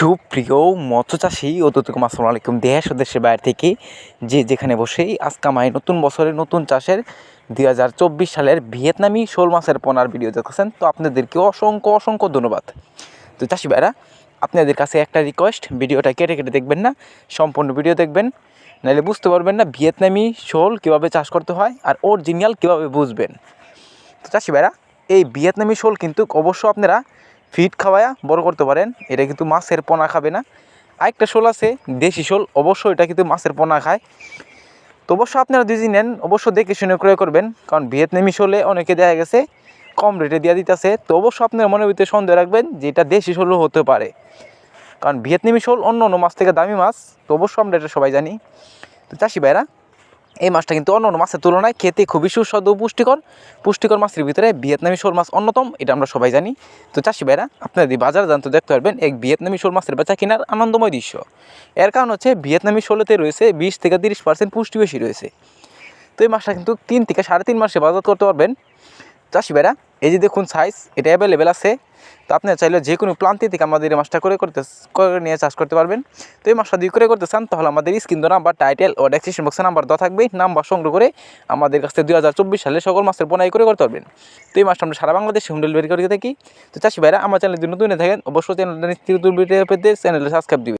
সুপ্রিয় মৎস্যচাষী ও ততকুম আসসালামু আলাইকুম। দেশ ও দেশের বাইরে থেকে যে যেখানে বসেই আজকে আমায় নতুন বছরের নতুন চাষের 2024 সালের ভিয়েতনামি শোল মাছের পোনার ভিডিও দেখছেন, তো আপনাদেরকে অসংখ্য ধন্যবাদ। তো চাষি ভাইরা, আপনাদের কাছে একটা রিকোয়েস্ট, ভিডিওটা কেটে দেখবেন না, সম্পূর্ণ ভিডিও দেখবেন, নাহলে বুঝতে পারবেন না ভিয়েতনামি শোল কীভাবে চাষ করতে হয় আর অরিজিনাল কীভাবে বুঝবেন। তো চাষি ভাইরা, এই ভিয়েতনামি শোল কিন্তু অবশ্য আপনারা ফিড খাওয়ায়া বড় করতে পারেন, এটা কিন্তু মাছের পোনা খাবে না। আরেকটা শোল আছে দেশি শোল, অবশ্যই এটা কিন্তু মাছের পোনা খায়। তো অবশ্য আপনারা যদি নেন অবশ্য দেখে শুনে ক্রয় করবেন, কারণ ভিয়েতনামি শোলে অনেকে দেখা গেছে কম রেটে দিয়ে দিতেছে। তো অবশ্য আপনার মনের ভিতরে সন্দেহ রাখবেন যে এটা দেশি শোলও হতে পারে, কারণ ভিয়েতনামি শোল অন্য মাছ থেকে দামি মাছ, তো অবশ্য আমরা এটা সবাই জানি। তো চাষি ভাইরা, এই মাছটা কিন্তু অন্য মাছের তুলনায় খেতে খুবই সুস্বাদু ও পুষ্টিকর মাছের ভিতরে ভিয়েতনামি শোল মাছ অন্যতম, এটা আমরা সবাই জানি। তো চাষি ভাইরা, আপনারা যদি বাজার জানতে দেখতে পারবেন এক ভিয়েতনামি শোল মাছের বেচা কেনার আনন্দময় দৃশ্য। এর কারণ হচ্ছে ভিয়েতনামি শোলেতে রয়েছে 20 থেকে 30% পুষ্টি বেশি রয়েছে। তো এই মাছটা কিন্তু 3 থেকে 3.5 মাসে বাজার করতে পারবেন। চাষি ভাইরা, এই যে দেখুন সাইজ, এটা অ্যাভেলেবেল আছে। তো আপনারা চাইলে যে কোনো প্রান্তি থেকে আমাদের এই মাছটা করে নিয়ে চাষ করতে পারবেন। তো এই মাছটা যদি করতে চান তাহলে আমাদের স্ক্রিন নাম্বার, টাইটেল ও ডেসক্রিপশন বক্সে নাম্বার দেওয়া থাকবে, নাম্বার সংগ্রহ করে আমাদের কাছে 2024 সালে সকল মাছের বোনাই করতে পারবেন। তো এই মাছটা আমরা সারা বাংলাদেশে হোম ডেলিভারি করে থাকি। তো চাষি ভাইরা, আমার চ্যানেল যদি নতুন থাকেন অবশ্যই চ্যানেলটা পেতে চ্যানেলটা সাবস্ক্রাইব দিবেন।